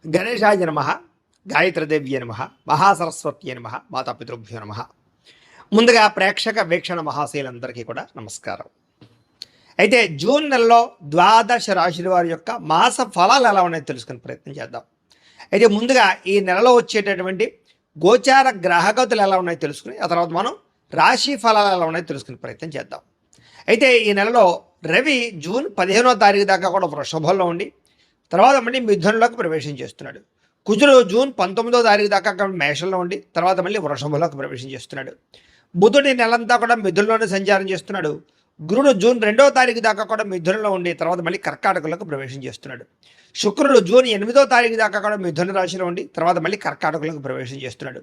గణేశాయ నమ, గాయత్రీదేవ్య నమ, మహాసరస్వత్యే నమ, మాతాపితృభ్యో నమ. ముందుగా ప్రేక్షక వీక్షణ మహాశయులందరికీ కూడా నమస్కారం. అయితే జూన్ నెలలో ద్వాదశ రాశుల వారి యొక్క మాస ఫలాలు ఎలా ఉన్నాయో తెలుసుకునే ప్రయత్నం చేద్దాం. అయితే ముందుగా ఈ నెలలో వచ్చేటటువంటి గోచార గ్రహగతులు ఎలా ఉన్నాయో తెలుసుకుని ఆ తర్వాత మనం రాశి ఫలాలు ఎలా ఉన్నాయో తెలుసుకునే ప్రయత్నం చేద్దాం. అయితే ఈ నెలలో రవి జూన్ 15వ తారీఖు దాకా కూడా వృషభంలో ఉండి తర్వాత మళ్ళీ మిథునంలోకి ప్రవేశం చేస్తున్నాడు. కుజుడు జూన్ 19వ తారీఖు దాకా మేషంలో ఉండి తర్వాత మళ్ళీ వృషభంలోకి ప్రవేశం చేస్తున్నాడు. బుధుడి నెలంతా కూడా మిథునంలోనే సంచారం చేస్తున్నాడు. గురుడు జూన్ 2వ తారీఖు దాకా కూడా మిథునంలో ఉండి తర్వాత మళ్ళీ కర్కాటకంలోకి ప్రవేశం చేస్తున్నాడు. శుక్రుడు జూన్ 8వ తారీఖు దాకా కూడా మిథున రాశిలో ఉండి తర్వాత మళ్ళీ కర్కాటకంలోకి ప్రవేశం చేస్తున్నాడు.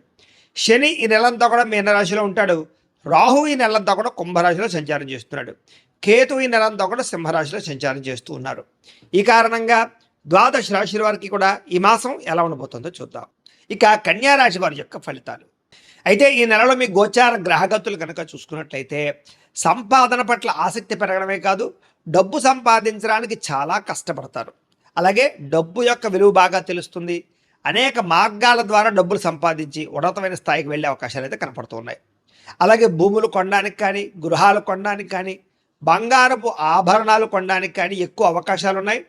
శని ఈ నెలంతా కూడా మీనరాశిలో ఉంటాడు. రాహు ఈ నెలంతా కూడా కుంభరాశిలో సంచారం చేస్తున్నాడు. కేతు ఈ నెలంతా కూడా సింహరాశిలో సంచారం చేస్తూ ఉన్నారు. ఈ కారణంగా ద్వాదశ రాశుల వారికి కూడా ఈ మాసం ఎలా ఉండబోతుందో చూద్దాం. ఇక కన్యా రాశి వారి యొక్క ఫలితాలు. అయితే ఈ నెలలో మీ గోచార గ్రహగతులు కనుక చూసుకున్నట్లయితే సంపాదన పట్ల ఆసక్తి పెరగడమే కాదు, డబ్బు సంపాదించడానికి చాలా కష్టపడతారు. అలాగే డబ్బు యొక్క విలువ బాగా తెలుస్తుంది. అనేక మార్గాల ద్వారా డబ్బులు సంపాదించి ఉన్నతమైన స్థాయికి వెళ్ళే అవకాశాలు అయితే కనపడుతున్నాయి. అలాగే భూములు కొనడానికి కానీ, గృహాలు కొనడానికి కానీ, బంగారపు ఆభరణాలు కొనడానికి కానీ ఎక్కువ అవకాశాలు ఉన్నాయి.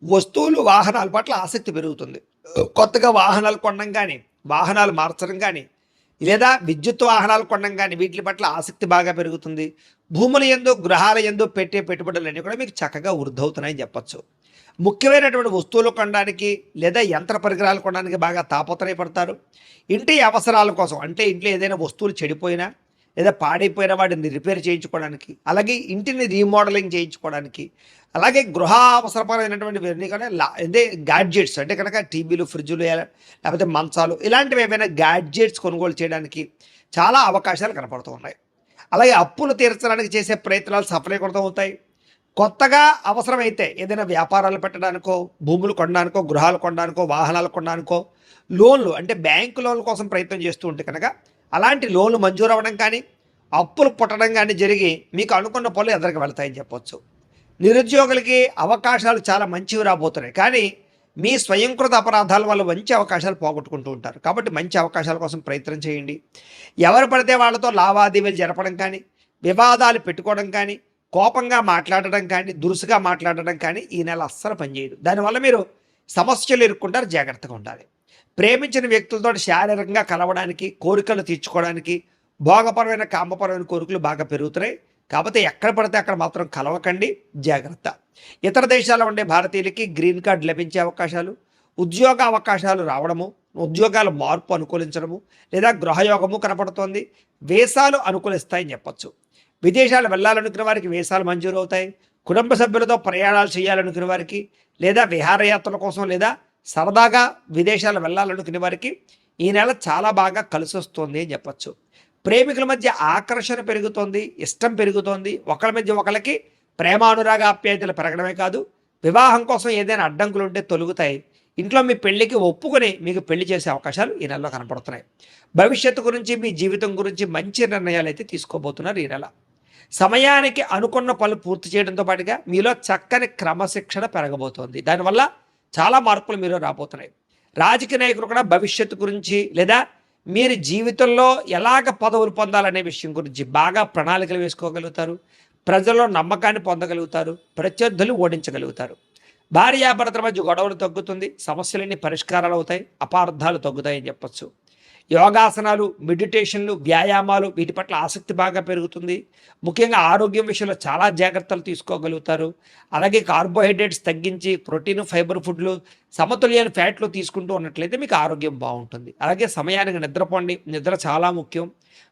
వస్తువులు వాహనాల పట్ల ఆసక్తి పెరుగుతుంది. కొత్తగా వాహనాలు కొనడం కానీ, వాహనాలు మార్చడం కానీ, లేదా విద్యుత్ వాహనాలు కొనడం కానీ వీటి పట్ల ఆసక్తి బాగా పెరుగుతుంది. భూముల యందు, గృహాల యందు పెట్టే పెట్టుబడులన్నీ కూడా మీకు చక్కగా వృద్ధవుతున్నాయని చెప్పచ్చు. ముఖ్యమైనటువంటి వస్తువులు కొనడానికి లేదా యంత్ర పరికరాలు కొనడానికి బాగా తాపత్రయపడతారు. ఇంటి అవసరాల కోసం, అంటే ఇంట్లో ఏదైనా వస్తువులు చెడిపోయినా లేదా పాడైపోయిన వాటిని రిపేర్ చేయించుకోవడానికి, అలాగే ఇంటిని రీమోడలింగ్ చేయించుకోవడానికి, అలాగే గృహ అవసరపరమైనటువంటి అదే గ్యాడ్జెట్స్ అంటే కనుక టీవీలు, ఫ్రిడ్జులు లేకపోతే మంచాలు ఇలాంటివి ఏమైనా గ్యాడ్జెట్స్ కొనుగోలు చేయడానికి చాలా అవకాశాలు కనపడుతూ ఉన్నాయి. అలాగే అప్పులు తీర్చడానికి చేసే ప్రయత్నాలు సఫలీకృతం అవుతాయి. కొత్తగా అవసరమైతే ఏదైనా వ్యాపారాలు పెట్టడానికో, భూములు కొనడానికో, గృహాలు కొనడానికో, వాహనాలు కొనడానికో, లోన్లు అంటే బ్యాంకు లోన్ల కోసం ప్రయత్నం చేస్తూ ఉంటే కనుక అలాంటి లోన్లు మంజూరు అవ్వడం కానీ, అప్పులు పుట్టడం కానీ జరిగి మీకు అనుకున్న పనులు ఎదురుకు వెళ్తాయని చెప్పొచ్చు. నిరుద్యోగులకి అవకాశాలు చాలా మంచివి రాబోతున్నాయి. కానీ మీ స్వయంకృత అపరాధాల వల్ల మంచి అవకాశాలు పోగొట్టుకుంటూ ఉంటారు. కాబట్టి మంచి అవకాశాల కోసం ప్రయత్నం చేయండి. ఎవరు పడితే వాళ్ళతో లావాదేవీలు జరపడం కానీ, వివాదాలు పెట్టుకోవడం కానీ, కోపంగా మాట్లాడడం కానీ, దురుసుగా మాట్లాడడం కానీ ఈ నెల అస్సలు పనిచేయదు. దానివల్ల మీరు సమస్యలు ఎదుర్కొంటారు. జాగ్రత్తగా ఉండాలి. ప్రేమించిన వ్యక్తులతో శారీరకంగా కలవడానికి, కోరికలు తీర్చుకోవడానికి, భోగపరమైన కామపరమైన కోరికలు బాగా పెరుగుతున్నాయి. కాకపోతే ఎక్కడ పడితే అక్కడ మాత్రం కలవకండి, జాగ్రత్త. ఇతర దేశాల్లో ఉండే భారతీయులకి గ్రీన్ కార్డు లభించే అవకాశాలు, ఉద్యోగ అవకాశాలు రావడము, ఉద్యోగాల మార్పు అనుకూలించడము లేదా గృహయోగము కనపడుతోంది. వీసాలు అనుకూలిస్తాయని చెప్పచ్చు. విదేశాలు వెళ్ళాలనుకున్న వారికి వీసాలు మంజూరు అవుతాయి. కుటుంబ సభ్యులతో ప్రయాణాలు చేయాలనుకునే వారికి, లేదా విహారయాత్రల కోసం, లేదా సరదాగా విదేశాలు వెళ్ళాలనుకునే వారికి ఈ నెల చాలా బాగా కలిసి వస్తుంది అని చెప్పచ్చు. ప్రేమికుల మధ్య ఆకర్షణ పెరుగుతోంది, ఇష్టం పెరుగుతోంది. ఒకళ్ళ మధ్య ఒకళ్ళకి ప్రేమానురాగ ఆప్యాయతలు పెరగడమే కాదు, వివాహం కోసం ఏదైనా అడ్డంకులు ఉంటే తొలుగుతాయి. ఇంట్లో మీ పెళ్లికి ఒప్పుకొని మీకు పెళ్లి చేసే అవకాశాలు ఈ నెలలో కనపడుతున్నాయి. భవిష్యత్తు గురించి, మీ జీవితం గురించి మంచి నిర్ణయాలు అయితే తీసుకోబోతున్నారు ఈ నెల. సమయానికి అనుకున్న పనులు పూర్తి చేయడంతో పాటుగా మీలో చక్కని క్రమశిక్షణ పెరగబోతోంది. దానివల్ల చాలా మార్పులు మీరు రాబోతున్నాయి. రాజకీయ నాయకులు కూడా భవిష్యత్తు గురించి లేదా మీరు జీవితంలో ఎలాగ పదవులు పొందాలనే విషయం గురించి బాగా ప్రణాళికలు వేసుకోగలుగుతారు. ప్రజల్లో నమ్మకాన్ని పొందగలుగుతారు. ప్రత్యర్థులు ఓడించగలుగుతారు. భార్యాభర్తల మధ్య గొడవలు తగ్గుతుంది. సమస్యలన్నీ పరిష్కారాలు అవుతాయి. అపార్థాలు తగ్గుతాయని చెప్పచ్చు. యోగాసనాలు, మెడిటేషన్లు, వ్యాయామాలు వీటి పట్ల ఆసక్తి బాగా పెరుగుతుంది. ముఖ్యంగా ఆరోగ్యం విషయంలో చాలా జాగ్రత్తలు తీసుకోగలుగుతారు. అలాగే కార్బోహైడ్రేట్స్ తగ్గించి ప్రోటీన్, ఫైబర్ ఫుడ్లు, సమతుల్యమైన ఫ్యాట్లు తీసుకుంటూ ఉన్నట్లయితే మీకు ఆరోగ్యం బాగుంటుంది. అలాగే సమయానికి నిద్రపోండి. నిద్ర చాలా ముఖ్యం.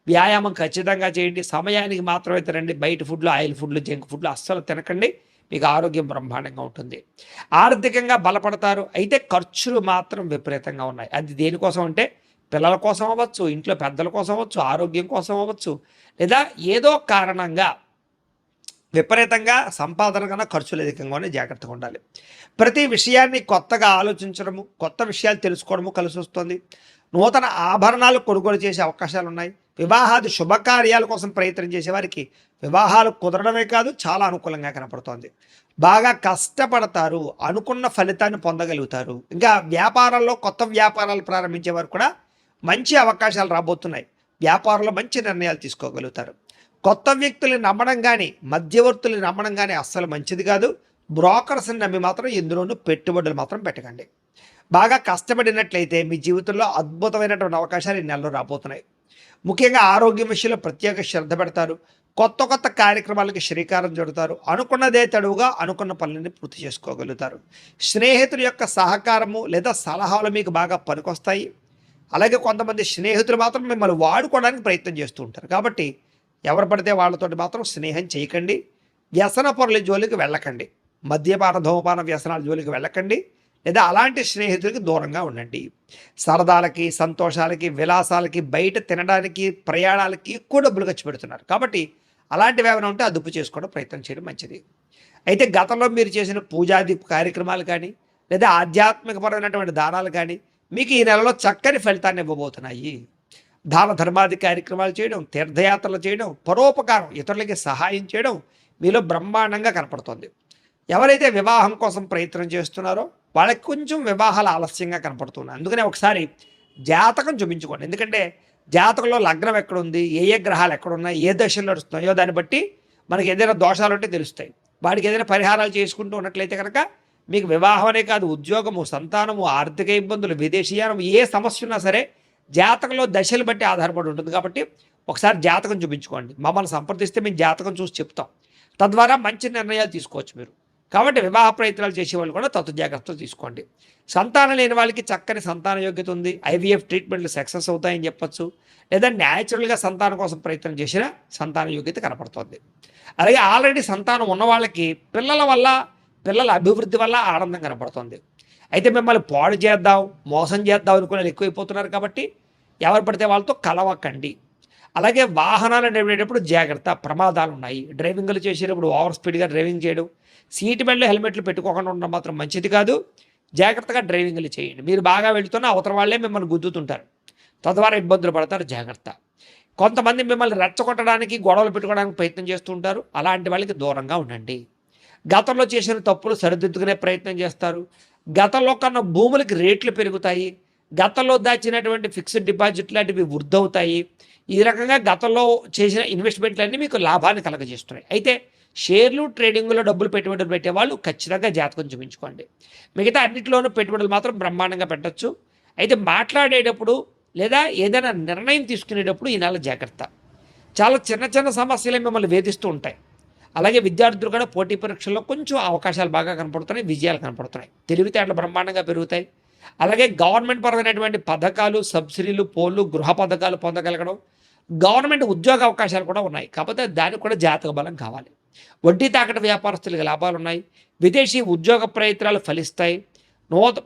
వ్యాయామం ఖచ్చితంగా చేయండి. సమయానికి మాత్రమే తినండి. బయట ఫుడ్లు, ఆయిల్ ఫుడ్లు, జంక్ ఫుడ్లు అస్సలు తినకండి. మీకు ఆరోగ్యం బ్రహ్మాండంగా ఉంటుంది. ఆర్థికంగా బలపడతారు. అయితే ఖర్చులు మాత్రం విపరీతంగా ఉన్నాయి. అది దేనికోసం అంటే పిల్లల కోసం అవ్వచ్చు, ఇంట్లో పెద్దల కోసం అవ్వచ్చు, ఆరోగ్యం కోసం అవ్వచ్చు, లేదా ఏదో కారణంగా విపరీతంగా సంపాదన కన్నా ఖర్చులు అధికంగానే జాగ్రత్తగా ఉండాలి. ప్రతి విషయాన్ని కొత్తగా ఆలోచించడము, కొత్త విషయాలు తెలుసుకోవడము కలిసి వస్తుంది. నూతన ఆభరణాలు కొనుగోలు చేసే అవకాశాలు ఉన్నాయి. వివాహాది శుభకార్యాల కోసం ప్రయత్నం చేసే వారికి వివాహాలు కుదరడమే కాదు చాలా అనుకూలంగా కనపడుతోంది. బాగా కష్టపడతారు, అనుకున్న ఫలితాన్ని పొందగలుగుతారు. ఇంకా వ్యాపారాల్లో కొత్త వ్యాపారాలు ప్రారంభించే వారు కూడా మంచి అవకాశాలు రాబోతున్నాయి. వ్యాపారంలో మంచి నిర్ణయాలు తీసుకోగలుగుతారు. కొత్త వ్యక్తుల్ని నమ్మడం కానీ, మధ్యవర్తుల్ని నమ్మడం కానీ అస్సలు మంచిది కాదు. బ్రోకర్స్ని నమ్మి మాత్రం ఎందులోనూ పెట్టుబడులు మాత్రం పెట్టకండి. బాగా కష్టపడినట్లయితే మీ జీవితంలో అద్భుతమైనటువంటి అవకాశాలు ఈ నెలలో రాబోతున్నాయి. ముఖ్యంగా ఆరోగ్యం విషయంలో ప్రత్యేక శ్రద్ధ పెడతారు. కొత్త కొత్త కార్యక్రమాలకి శ్రీకారం చుడతారు. అనుకున్నదే తడువుగా అనుకున్న పనులని పూర్తి చేసుకోగలుగుతారు. స్నేహితుల యొక్క సహకారము లేదా సలహాలు మీకు బాగా పనికొస్తాయి. అలాగే కొంతమంది స్నేహితులు మాత్రం మిమ్మల్ని వాడుకోవడానికి ప్రయత్నం చేస్తూ ఉంటారు. కాబట్టి ఎవరు పడితే వాళ్ళతోటి మాత్రం స్నేహం చేయకండి. వ్యసన పరుల జోలికి వెళ్ళకండి. మద్యపాన ధూమపాన వ్యసనాల జోలికి వెళ్ళకండి. లేదా అలాంటి స్నేహితులకి దూరంగా ఉండండి. సరదాలకి, సంతోషాలకి, విలాసాలకి, బయట తినడానికి, ప్రయాణాలకి ఎక్కువ డబ్బులు ఖర్చు పెడుతున్నారు. కాబట్టి అలాంటివి ఏమైనా ఉంటే అదుపు చేసుకోవడం ప్రయత్నం చేయడం మంచిది. అయితే గతంలో మీరు చేసిన పూజాది కార్యక్రమాలు కానీ, లేదా ఆధ్యాత్మికపరమైనటువంటి దానాలు కానీ మీకు ఈ నెలలో చక్కని ఫలితాన్ని ఇవ్వబోతున్నాయి. దాన ధర్మాది కార్యక్రమాలు చేయడం, తీర్థయాత్రలు చేయడం, పరోపకారం, ఇతరులకి సహాయం చేయడం మీలో బ్రహ్మాండంగా కనపడుతుంది. ఎవరైతే వివాహం కోసం ప్రయత్నం చేస్తున్నారో వాళ్ళకి కొంచెం వివాహాలు ఆలస్యంగా కనపడుతున్నాయి. అందుకనే ఒకసారి జాతకం చూపించుకోండి. ఎందుకంటే జాతకంలో లగ్నం ఎక్కడుంది, ఏ ఏ గ్రహాలు ఎక్కడున్నాయి, ఏ దశలో నడుస్తున్నాయో దాన్ని బట్టి మనకి ఏదైనా దోషాలు ఉంటే తెలుస్తాయి. వాటికి ఏదైనా పరిహారాలు చేసుకుంటూ ఉన్నట్లయితే కనుక మీకు వివాహం అనే కాదు, ఉద్యోగము, సంతానము, ఆర్థిక ఇబ్బందులు, విదేశీయానం, ఏ సమస్య ఉన్నా సరే జాతకంలో దశలు బట్టి ఆధారపడి ఉంటుంది. కాబట్టి ఒకసారి జాతకం చూపించుకోండి. మమ్మల్ని సంప్రదిస్తే మేము జాతకం చూసి చెప్తాం. తద్వారా మంచి నిర్ణయాలు తీసుకోవచ్చు మీరు. కాబట్టి వివాహ ప్రయత్నాలు చేసేవాళ్ళు కూడా తత్వ జాగ్రత్తలు తీసుకోండి. సంతానం లేని వాళ్ళకి చక్కని సంతాన యోగ్యత ఉంది. ఐవీఎఫ్ ట్రీట్మెంట్లు సక్సెస్ అవుతాయని చెప్పచ్చు. లేదా న్యాచురల్గా సంతానం కోసం ప్రయత్నం చేసిన సంతాన యోగ్యత కనపడుతుంది. అలాగే ఆల్రెడీ సంతానం ఉన్న వాళ్ళకి పిల్లల అభివృద్ధి వల్ల ఆనందం కనపడుతుంది. అయితే మిమ్మల్ని పాడు చేద్దాం, మోసం చేద్దాం అనుకునే వాళ్ళు ఎక్కువైపోతున్నారు. కాబట్టి ఎవరు పడితే వాళ్ళతో కలవకండి. అలాగే వాహనాలు నడిపేటప్పుడు జాగ్రత్త, ప్రమాదాలు ఉన్నాయి. డ్రైవింగ్లు చేసేటప్పుడు ఓవర్ స్పీడ్గా డ్రైవింగ్ చేయడం, సీట్ బెల్ట్లు, హెల్మెట్లు పెట్టుకోకుండా ఉండడం మాత్రం మంచిది కాదు. జాగ్రత్తగా డ్రైవింగ్లు చేయండి. మీరు బాగా వెళుతున్న అవతల వాళ్ళే మిమ్మల్ని గుద్దుతుంటారు, తద్వారా ఇబ్బందులు పడతారు. జాగ్రత్త. కొంతమంది మిమ్మల్ని రెచ్చగొట్టడానికి, గొడవలు పెట్టుకోవడానికి ప్రయత్నం చేస్తూ ఉంటారు. అలాంటి వాళ్ళకి దూరంగా ఉండండి. గతంలో చేసిన తప్పులు సరిదిద్దుకునే ప్రయత్నం చేస్తారు. గతంలో కన్నా భూములకి రేట్లు పెరుగుతాయి. గతంలో దాచినటువంటి ఫిక్స్డ్ డిపాజిట్ లాంటివి వృద్ధవుతాయి. ఈ రకంగా గతంలో చేసిన ఇన్వెస్ట్మెంట్లన్నీ మీకు లాభాన్ని కలగజేస్తున్నాయి. అయితే షేర్లు, ట్రేడింగ్లో డబ్బులు పెట్టుబడులు పెట్టేవాళ్ళు ఖచ్చితంగా జాతకం చూపించుకోండి. మిగతా అన్నింటిలోనూ పెట్టుబడులు మాత్రం బ్రహ్మాండంగా పెట్టచ్చు. అయితే మాట్లాడేటప్పుడు లేదా ఏదైనా నిర్ణయం తీసుకునేటప్పుడు ఈ నెల జాగ్రత్త. చాలా చిన్న చిన్న సమస్యలే మిమ్మల్ని వేధిస్తూ ఉంటాయి. అలాగే విద్యార్థులు కూడా పోటీ పరీక్షల్లో కొంచెం అవకాశాలు బాగా కనపడుతున్నాయి, విజయాలు కనపడుతున్నాయి. తెలివితేటలు బ్రహ్మాండంగా పెరుగుతాయి. అలాగే గవర్నమెంట్ పరమైనటువంటి పథకాలు, సబ్సిడీలు, పోళ్ళు, గృహ పథకాలు పొందగలగడం, గవర్నమెంట్ ఉద్యోగ అవకాశాలు కూడా ఉన్నాయి. కాకపోతే దానికి కూడా జాతక బలం కావాలి. వడ్డీ తాకట వ్యాపారస్తులకు లాభాలు ఉన్నాయి. విదేశీ ఉద్యోగ ప్రయత్నాలు ఫలిస్తాయి.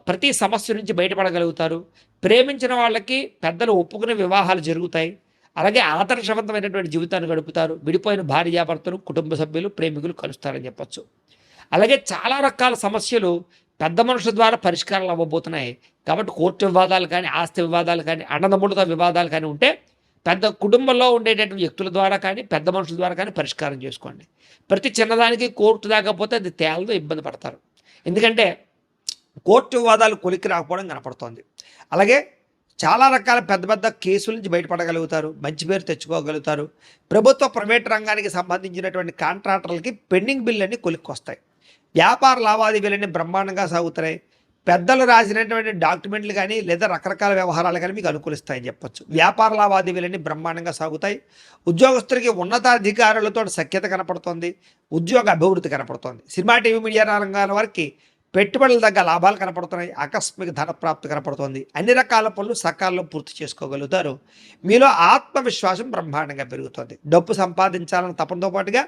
ప్రతి సమస్య నుంచి బయటపడగలుగుతారు. ప్రేమించిన వాళ్ళకి పెద్దలు ఒప్పుకునే వివాహాలు జరుగుతాయి. అలాగే ఆదర్శవంతమైనటువంటి జీవితాన్ని గడుపుతారు. విడిపోయిన భార్యాభర్తలు, కుటుంబ సభ్యులు, ప్రేమికులు కలుస్తారని చెప్పచ్చు. అలాగే చాలా రకాల సమస్యలు పెద్ద మనుషుల ద్వారా పరిష్కారాలు అవ్వబోతున్నాయి. కాబట్టి కోర్టు వివాదాలు కానీ, ఆస్తి వివాదాలు కానీ, అన్నదమ్ములతో వివాదాలు కానీ ఉంటే పెద్ద కుటుంబంలో ఉండేటటువంటి వ్యక్తుల ద్వారా కానీ, పెద్ద మనుషుల ద్వారా కానీ పరిష్కారం చేసుకోండి. ప్రతి చిన్నదానికి కోర్టు దాకపోతే అది తేలతో ఇబ్బంది పడతారు. ఎందుకంటే కోర్టు వివాదాలు కొలిక్కి రాకపోవడం కనపడుతోంది. అలాగే చాలా రకాల పెద్ద పెద్ద కేసుల నుంచి బయటపడగలుగుతారు. మంచి పేరు తెచ్చుకోగలుగుతారు. ప్రభుత్వ, ప్రైవేట్ రంగానికి సంబంధించినటువంటి కాంట్రాక్టర్లకి పెండింగ్ బిల్లులన్నీ కొలిక్కొస్తాయి. వ్యాపార లావాదేవీలన్నీ బ్రహ్మాండంగా సాగుతున్నాయి. పెద్దలు రాసినటువంటి డాక్యుమెంట్లు కానీ లేదా రకరకాల వ్యవహారాలు కానీ మీకు అనుకూలిస్తాయని చెప్పొచ్చు. వ్యాపార లావాదేవీలన్నీ బ్రహ్మాండంగా సాగుతాయి. ఉద్యోగస్తులకి ఉన్నతాధికారులతో సఖ్యత కనపడుతుంది. ఉద్యోగ అభివృద్ధి కనపడుతుంది. సినిమా, టీవీ, మీడియా రంగాల వారికి పెట్టుబడుల తగ్గ లాభాలు కనపడుతున్నాయి. ఆకస్మిక ధన ప్రాప్తి కనపడుతుంది. అన్ని రకాల పనులు సకాలంలో పూర్తి చేసుకోగలుగుతారు. మీలో ఆత్మవిశ్వాసం బ్రహ్మాండంగా పెరుగుతుంది. డబ్బు సంపాదించాలన్న తపనతో పాటుగా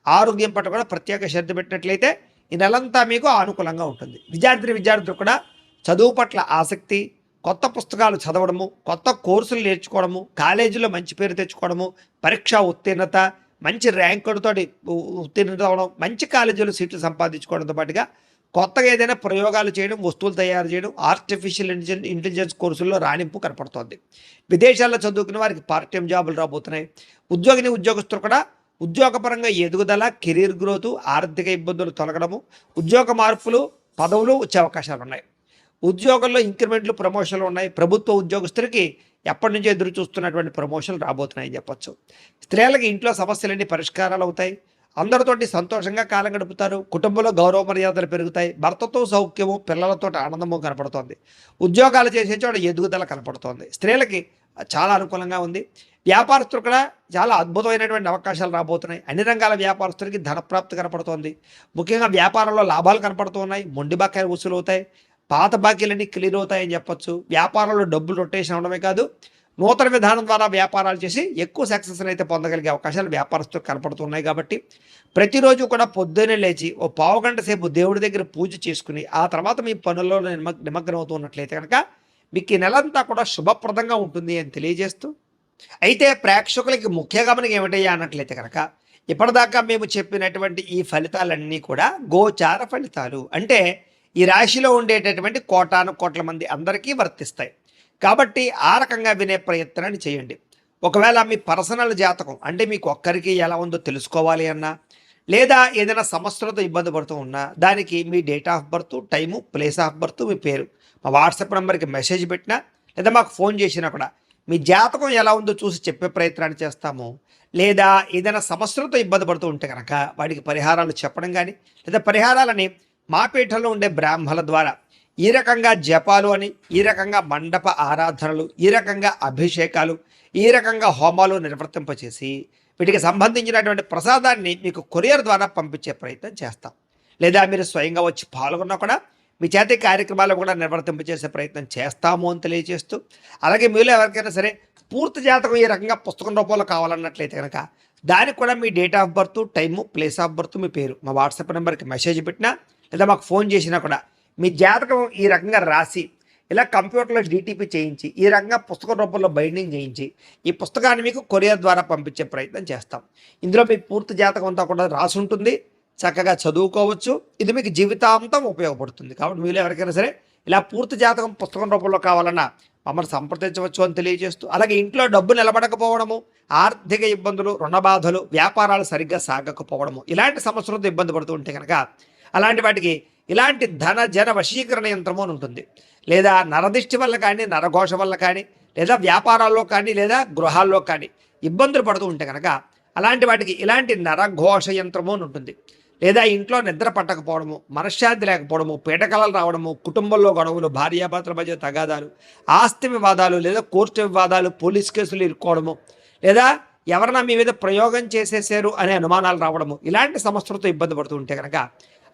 ఆరోగ్యం పట్ల కూడా ప్రత్యేక శ్రద్ధ పెట్టినట్లయితే ఈ నెలంతా మీకు అనుకూలంగా ఉంటుంది. విద్యార్థులు కూడా చదువు పట్ల ఆసక్తి, కొత్త పుస్తకాలు చదవడము, కొత్త కోర్సులు నేర్చుకోవడము, కాలేజీలో మంచి పేరు తెచ్చుకోవడము, పరీక్షా ఉత్తీర్ణత, మంచి ర్యాంకులతో ఉత్తీర్ణత అవ్వడం, మంచి కాలేజీలో సీట్లు సంపాదించుకోవడంతో పాటుగా కొత్తగా ఏదైనా ప్రయోగాలు చేయడం, వస్తువులు తయారు చేయడం, ఆర్టిఫిషియల్ ఇంటెలిజెన్స్ కోర్సుల్లో రాణింపు కనపడుతోంది. విదేశాల్లో చదువుకునే వారికి పార్ట్ టైం జాబులు రాబోతున్నాయి. ఉద్యోగస్తులు కూడా ఉద్యోగపరంగా ఎదుగుదల, కెరీర్ గ్రోత్, ఆర్థిక ఇబ్బందులు తొలగడము, ఉద్యోగ మార్పులు, పదవులు వచ్చే అవకాశాలు ఉన్నాయి. ఉద్యోగంలో ఇంక్రిమెంట్లు, ప్రమోషన్లు ఉన్నాయి. ప్రభుత్వ ఉద్యోగస్తులకి ఎప్పటి నుంచో ఎదురు చూస్తున్నటువంటి ప్రమోషన్లు రాబోతున్నాయని చెప్పొచ్చు. స్త్రీలకి ఇంట్లో సమస్యలన్నీ పరిష్కారాలు అవుతాయి. అందరితోటి సంతోషంగా కాలం గడుపుతారు. కుటుంబంలో గౌరవ మర్యాదలు పెరుగుతాయి. భర్తతో సౌఖ్యము, పిల్లలతో ఆనందము కనపడుతోంది. ఉద్యోగాలు చేసే చోట ఎదుగుదల కనపడుతోంది. స్త్రీలకి చాలా అనుకూలంగా ఉంది. వ్యాపారస్తులు కూడా చాలా అద్భుతమైనటువంటి అవకాశాలు రాబోతున్నాయి. అన్ని రంగాల వ్యాపారస్తులకి ధనప్రాప్తి కనపడుతోంది. ముఖ్యంగా వ్యాపారంలో లాభాలు కనపడుతున్నాయి. మొండి బాకాయలు వసూలు అవుతాయి. పాత బాకీలన్నీ క్లియర్ అవుతాయని చెప్పొచ్చు. వ్యాపారంలో డబ్బులు రొటేషన్ అవడమే కాదు, నూతన విధానం ద్వారా వ్యాపారాలు చేసి ఎక్కువ సక్సెస్ని అయితే పొందగలిగే అవకాశాలు వ్యాపారస్తులు కనపడుతున్నాయి. కాబట్టి ప్రతిరోజు కూడా పొద్దున్నే లేచి ఓ పావుగంట సేపు దేవుడి దగ్గర పూజ చేసుకుని ఆ తర్వాత మీ పనుల్లో నిమగ్నం అవుతున్నట్లయితే కనుక మీకు ఈ నెలంతా కూడా శుభప్రదంగా ఉంటుంది అని తెలియజేస్తూ, అయితే ప్రేక్షకులకి ముఖ్య గమనిక ఏమిటయ్యా అన్నట్లయితే కనుక ఇప్పటిదాకా మేము చెప్పినటువంటి ఈ ఫలితాలన్నీ కూడా గోచార ఫలితాలు. అంటే ఈ రాశిలో ఉండేటటువంటి కోటాను కోట్ల మంది అందరికీ వర్తిస్తాయి. కాబట్టి ఆ రకంగా వినే ప్రయత్నాన్ని చేయండి. ఒకవేళ మీ పర్సనల్ జాతకం అంటే మీకు ఒక్కరికి ఎలా ఉందో తెలుసుకోవాలి అన్నా, లేదా ఏదైనా సమస్యలతో ఇబ్బంది పడుతూ ఉన్నా, దానికి మీ date of birth, time, place of birth, మీ పేరు మా వాట్సాప్ నెంబర్కి మెసేజ్ పెట్టినా లేదా మాకు ఫోన్ చేసినా కూడా మీ జాతకం ఎలా ఉందో చూసి చెప్పే ప్రయత్నాన్ని చేస్తాము. లేదా ఏదైనా సమస్యలతో ఇబ్బంది పడుతూ ఉంటే కనుక వాటికి పరిహారాలు చెప్పడం కానీ, లేదా పరిహారాలని మా పీఠంలో ఉండే బ్రాహ్మణుల ద్వారా ఈ రకంగా జపాలు అని, ఈ రకంగా మండప ఆరాధనలు, ఈ రకంగా అభిషేకాలు, ఈ రకంగా హోమాలు నిర్వర్తింపచేసి వీటికి సంబంధించినటువంటి ప్రసాదాన్ని మీకు కొరియర్ ద్వారా పంపించే ప్రయత్నం చేస్తాం. లేదా మీరు స్వయంగా వచ్చి పాల్గొన్నా కూడా మీ చేతి కార్యక్రమాలు కూడా నిర్వర్తింపచేసే ప్రయత్నం చేస్తాము అని తెలియజేస్తూ, అలాగే మీలో ఎవరికైనా సరే పూర్తి జాతకం ఈ రకంగా పుస్తకం రూపంలో కావాలన్నట్లయితే కనుక దానికి కూడా మీ date of birth, time, place of birth, మీ పేరు మా వాట్సాప్ నెంబర్కి మెసేజ్ పెట్టినా లేదా మాకు ఫోన్ చేసినా కూడా మీ జాతకం ఈ రకంగా రాసి ఇలా కంప్యూటర్లో డీటీపీ చేయించి ఈ రకంగా పుస్తకం రూపంలో బైండింగ్ చేయించి ఈ పుస్తకాన్ని మీకు కొరియర్ ద్వారా పంపించే ప్రయత్నం చేస్తాం. ఇందులో మీ పూర్తి జాతకం అంతా కూడా రాసి ఉంటుంది. చక్కగా చదువుకోవచ్చు. ఇది మీకు జీవితాంతం ఉపయోగపడుతుంది. కాబట్టి మీరు ఎవరికైనా సరే ఇలా పూర్తి జాతకం పుస్తకం రూపంలో కావాలన్నా మమ్మల్ని సంప్రదించవచ్చు అని తెలియజేస్తూ, అలాగే ఇంట్లో డబ్బు నిలబడకపోవడము, ఆర్థిక ఇబ్బందులు, రుణ బాధలు, వ్యాపారాలు సరిగ్గా సాగకపోవడము, ఇలాంటి సమస్యలతో ఇబ్బంది పడుతూ ఉంటే కనుక అలాంటి వాటికి ఇలాంటి ధన జన వశీకరణ యంత్రము అని ఉంటుంది. లేదా నరదిష్టి వల్ల కానీ, నరఘోష వల్ల కానీ, లేదా వ్యాపారాల్లో కానీ, లేదా గృహాల్లో కానీ ఇబ్బందులు పడుతూ ఉంటే కనుక అలాంటి వాటికి ఇలాంటి నరఘోష యంత్రము అని ఉంటుంది. లేదా ఇంట్లో నిద్ర పట్టకపోవడము, మనశ్శాంతి లేకపోవడము, పీడకలలు రావడము, కుటుంబంలో గొడవలు, భార్యాభర్తల మధ్య తగాదాలు, ఆస్తి వివాదాలు, లేదా కోర్టు వివాదాలు, పోలీస్ కేసులు ఇరుక్కోవడము, లేదా ఎవరైనా మీ మీద ప్రయోగం చేసేసారు అనే అనుమానాలు రావడము, ఇలాంటి సమస్యలతో ఇబ్బంది పడుతూ ఉంటే కనుక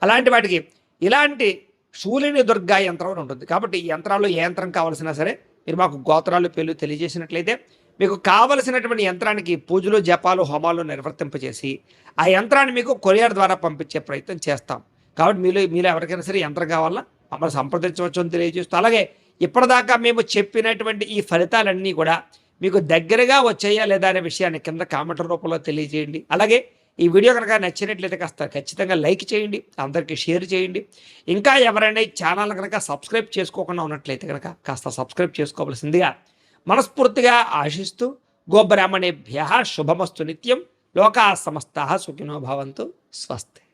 అలాంటి వాటికి ఇలాంటి శూలిని దుర్గా యంత్రం అని ఉంటుంది. కాబట్టి ఈ యంత్రాల్లో ఏ యంత్రం కావాల్సినా సరే మీరు మాకు గోత్రాలు, పేర్లు తెలియజేసినట్లయితే మీకు కావలసినటువంటి యంత్రానికి పూజలు, జపాలు, హోమాలు నిర్వర్తింపజేసి ఆ యంత్రాన్ని మీకు కొరియర్ ద్వారా పంపించే ప్రయత్నం చేస్తాం. కాబట్టి మీలో ఎవరికైనా సరే యంత్రం కావాలన్నా మమ్మల్ని సంప్రదించవచ్చు అని తెలియజేస్తూ, అలాగే ఇప్పటిదాకా మేము చెప్పినటువంటి ఈ ఫలితాలన్నీ కూడా మీకు దగ్గరగా వచ్చాయా లేదా అనే విషయాన్ని కింద కామెంట్ రూపంలో తెలియజేయండి. అలాగే ఈ వీడియో కనుక నచ్చినట్లయితే కాస్త ఖచ్చితంగా లైక్ చేయండి, అందరికీ షేర్ చేయండి. ఇంకా ఎవరైనా ఈ ఛానల్ కనుక సబ్స్క్రైబ్ చేసుకోకుండా ఉన్నట్లయితే కనుక కాస్త సబ్స్క్రైబ్ చేసుకోవాల్సిందిగా మనస్ఫూర్తిగా ఆశిస్తూ, గోబ్రాహ్మణేభ్యః శుభమస్తు నిత్యం, లోకాః సమస్తాః సుఖినో భవంతు, స్వస్తి.